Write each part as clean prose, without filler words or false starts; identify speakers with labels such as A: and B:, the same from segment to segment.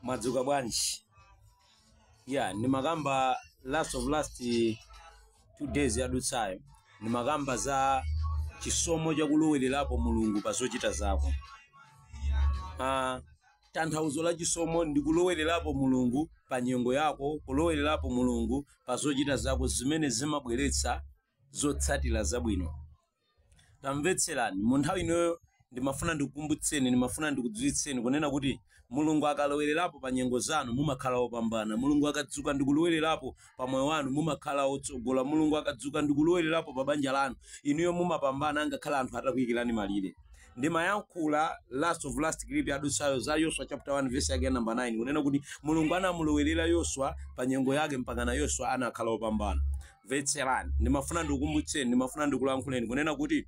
A: Madzuka bwanji. Yeah, ni magamba last 2 days yadutsayo. Ni magamba za chisomo cha kulowelerapo Mulungu pa zochita zako. Tanthauzo la chisomo ndi kulowelerapo Mulungu pa nyengo yako, kulowelerapo Mulungu pa zochita zako zimene zimabweretsa zotsatira zabwino. Tamvetserani, mu nthawi ino ndimafuna ndikukumbutseni, ndimafuna ndikudziwitseni kunena kuti Mulungu akalowelerapo pa nyengo zanu mumakhala opambana. Mulungu akadzuka ndikulowelerapo pa moyo wanu mumakhala otsogola. Mulungu akadzuka ndikulowelerapo pa banja lanu inuyo mumapambana ngakhala anthu atakuyikirani malire. Ndimayankhula last clip yadutsayo za Yoswa chapter 1 verse yake number 9 kunena kuti Mulungu anamulowelera Yoswa pa nyengo yake mpaka na Yoswa anakhala opambana. Vetserani, ndimafuna ndikukumbutseni, ndimafuna ndikulankhuleni kunena kuti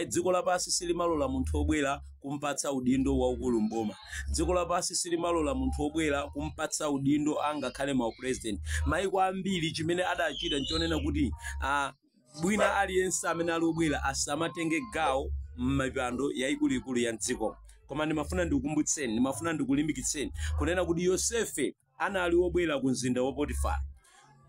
A: dziko lapansi silimalola munthu obwera kumpatsa udindo waukulu mboma. Dziko lapansi silimalola munthu obwera kumpatsa udindo angakhale ma president. Maiko ambiri chimene adachita nchonena kuti bwina aliyense amene ali obwera asamatenge gawo m'mipando yaikuluikulu ya dziko. Koma ndimafuna ndikukumbutseni, ndimafuna ndikulimbikitseni kunena kuti Yosefe anali obwera ku mzinda wa Potifara.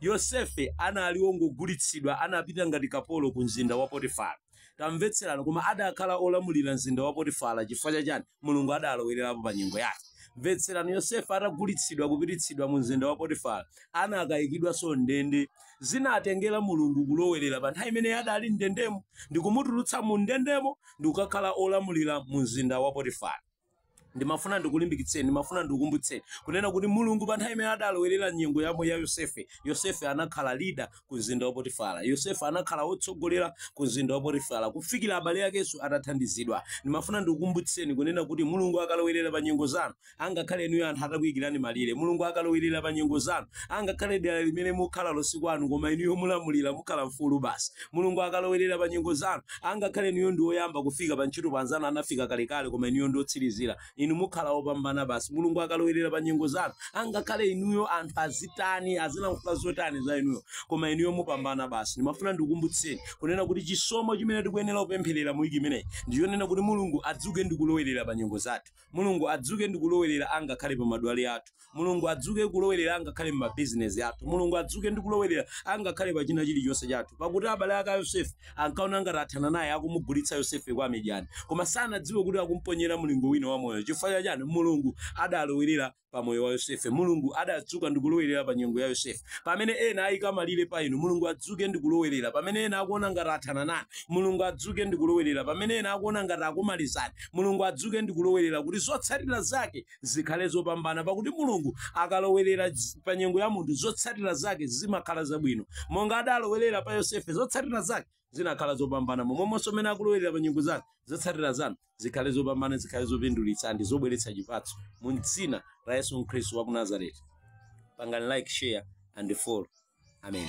A: Yosefe anali ongogulitsidwa, anapita ngati kapolo ku mzinda wa Potifara. Tamvetserani, koma adakhala olamulira mzinda wa Potifara chifukwa chani? Mulungu adalowelerapo pa nyengo yake. Mvetserani, Yosefe atagulitsidwa kupititsidwa mu mzinda wa Potifara anakayikidwa so ndende. Zinatengera Mulungu kulowelera pa nthawi imene adali ndendemo ndikumutulutsa mu ndendemo ndikukakhala olamulira mu mzinda wa Potifara. Ndimafuna ndikulimbikitseni, ndimafuna ndikukumbutseni kunena kuti Mulungu pa nthawi imene adalowelera nyengo yamo ya Yosefe anakhala leader ku mzinda wa Potifara. Yosefe anakhala otsogolera ku mzinda wa Potifara kufikira abale akeso atathandizidwa. Ndimafuna ndikukumbutseni kunena kuti Mulungu akalowelera pa nyengo zanu angakhale inuyo anthu atakuyikirani malire. Mulungu akalowelera pa nyengo zanu angakhale dera limene mukhala losiku anu koma inuyo mulamulira mukhala mfulu basi. Mulungu akalowelera pa nyengo zanu angakhale inuyo ndi oyamba kufika pa ntchito panzana anafika kalekale koma inuyo ndi otsirizira. Inu mukhala opambana basi. Mulungu akalowelera pa nyengo zanu angakhale inuyo anthu azitani azilankhula zotani za inuyo koma inuyo mupambana basi. Ndimafuna ndikukumbutseni kunena kuti chisomo chimene tikuyenera kupempherera mu wiki imeneyi ndiyonena kuti Mulungu adzuke ndikulowelera pa nyengo zathu. Mulungu adzuke ndikulowelera angakhale pa madwale athu. Mulungu adzuke kulowelera angakhale pa business athu. Mulungu adzuke ndikulowelera angakhale pa china chilichonse chathu. Pakuti abale ake a Yosefe ankaona ngati athana naye akumugulitsa Yosefe kwa Midiani koma sanadziwe kuti akumponyera mlingo wina wa moyo. Chifukwa chani? Mulungu adalowelera pa moyo wa Yosefe. Mulungu adadzuka ndikulowelera pa nyengo ya Yosefe. Pamene ena ayika malire pa inu, Mulungu adzuke ndikulowelera. Pamene ena akuona ngati athana nanu, Mulungu adzuke ndikulowelera. Pamene ena akuona ngati akumalizani, Mulungu adzuke ndikulowelera kuti zotsatira zake zikhale zopambana. Pakuti Mulungu akalowelera pa nyengo ya munthu zotsatira zake zimakhala zabwino. Monga adalowelera pa Yosefe zotsatira zake zinakhala zopambana. Momwemonso mene akulowelera pa nyengo zake zotsatira zanu zikhale zopambana, zikhale zopindulitsa ndi zobweretsa chipatso mu dzina la Yesu Khristu wa ku Nazareti. Pangani like, share and follow. Amen.